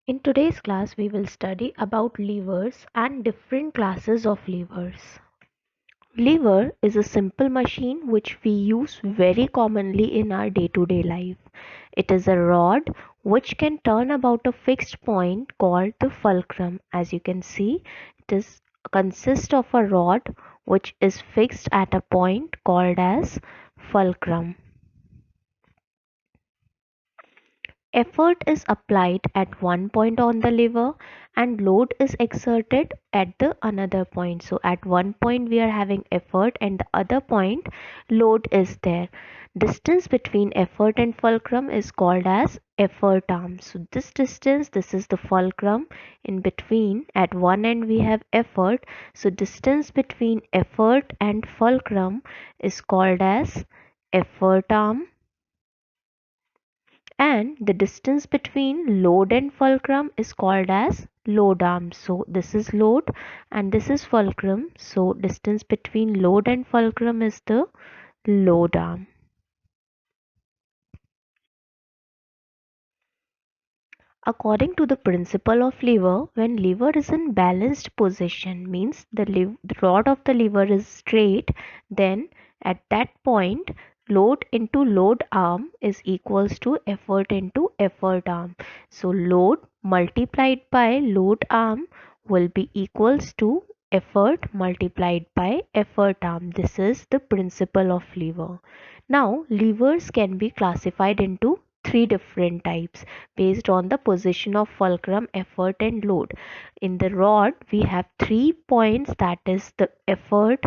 In today's class, we will study about levers and different classes of levers. Lever is a simple machine which we use very commonly in our day-to-day life. It is a rod which can turn about a fixed point called the fulcrum. As you can see, it is consists of a rod which is fixed at a point called as fulcrum. Effort is applied at one point on the lever and load is exerted at the another point. So at one point we are having effort and the other point load is there. Distance between effort and fulcrum is called as effort arm. So this distance, this is the fulcrum. In between at one end we have effort. So distance between effort and fulcrum is called as effort arm, and the distance between load and fulcrum is called as load arm. So this is load and this is fulcrum. So distance between load and fulcrum is the load arm. According to the principle of lever, when lever is in balanced position, means the rod of the lever is straight, then at that point load into load arm is equals to effort into effort arm. So load multiplied by load arm will be equals to effort multiplied by effort arm. This is the principle of lever. Now levers can be classified into three different types based on the position of fulcrum, effort and load. In the rod we have 3 points, that is the effort,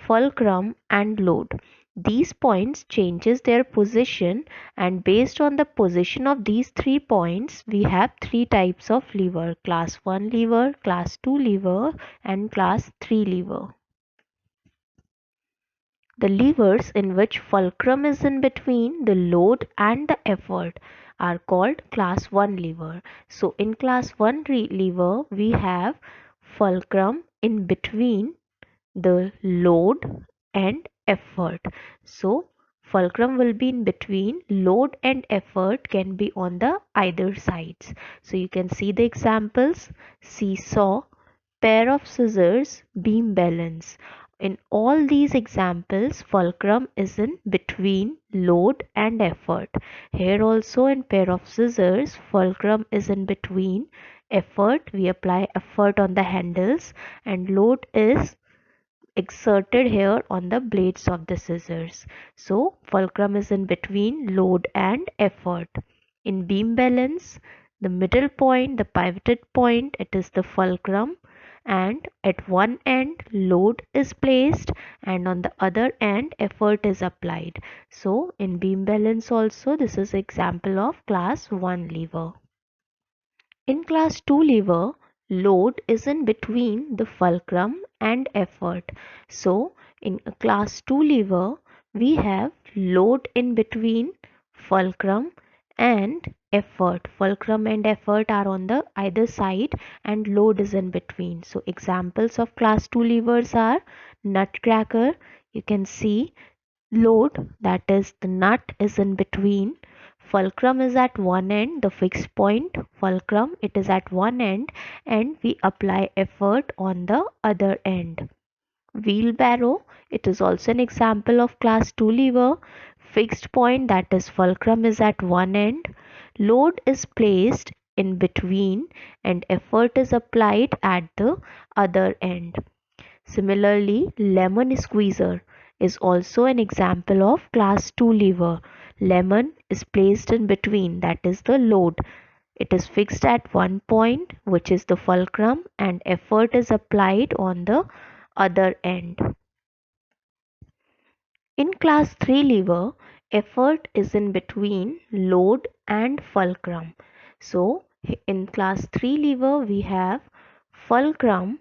fulcrum and load. These points changes their position, and based on the position of these 3 points we have 3 types of lever: class 1 lever, class 2 lever and class 3 lever. The levers in which fulcrum is in between the load and the effort are called class 1 lever. So in class 1 lever we have fulcrum in between the load and effort. So fulcrum will be in between, load and effort can be on the either sides. So you can see the examples: seesaw, pair of scissors, beam balance. In all these examples, fulcrum is in between load and effort. Here also in pair of scissors, fulcrum is in between effort. We apply effort on the handles and load is exerted here on the blades of the scissors. So fulcrum is in between load and effort. In beam balance, the middle point, the pivoted point, it is the fulcrum, and at one end load is placed and on the other end effort is applied. So in beam balance also this is example of class 1 lever. In class 2 lever, load is in between the fulcrum and effort. So in a class 2 lever, we have load in between fulcrum and effort. Fulcrum and effort are on the either side and load is in between. So examples of class 2 levers are nutcracker. You can see load, that is the nut, is in between. Fulcrum is at one end, the fixed point fulcrum, it is at one end and we apply effort on the other end. Wheelbarrow, it is also an example of class 2 lever. Fixed point, that is fulcrum, is at one end. Load is placed in between and effort is applied at the other end. Similarly, lemon squeezer is also an example of class 2 lever. Lemon is placed in between, that is the load. It is fixed at one point, which is the fulcrum, and effort is applied on the other end. In class 3 lever, effort is in between load and fulcrum. So in class 3 lever we have fulcrum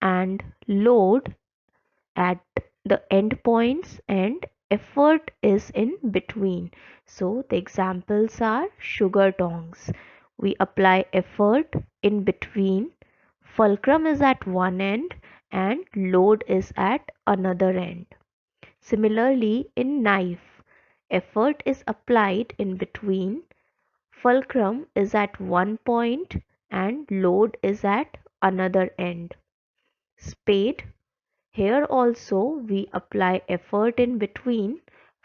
and load at the end points and effort is in between. So the examples are sugar tongs. We apply effort in between. Fulcrum is at one end and load is at another end. Similarly, in knife, effort is applied in between. Fulcrum is at one point and load is at another end. Spade, here also we apply effort in between.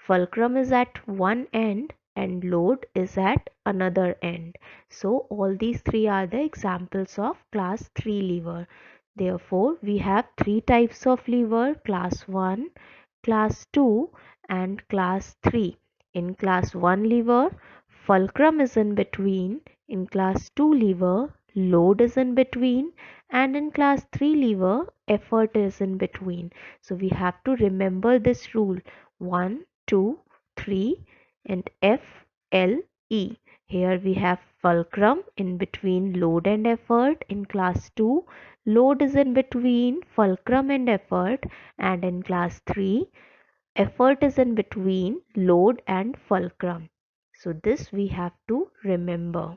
Fulcrum is at one end and load is at another end. So all these three are the examples of class 3 lever. Therefore, we have three types of lever: class 1, class 2 and class 3. In class 1 lever, fulcrum is in between. In class 2 lever, load is in between, and in class 3 lever, effort is in between. So we have to remember this rule: 1, 2, 3 and F, L, E. Here we have fulcrum in between load and effort. In class 2, load is in between fulcrum and effort, and in class 3, effort is in between load and fulcrum. So this we have to remember.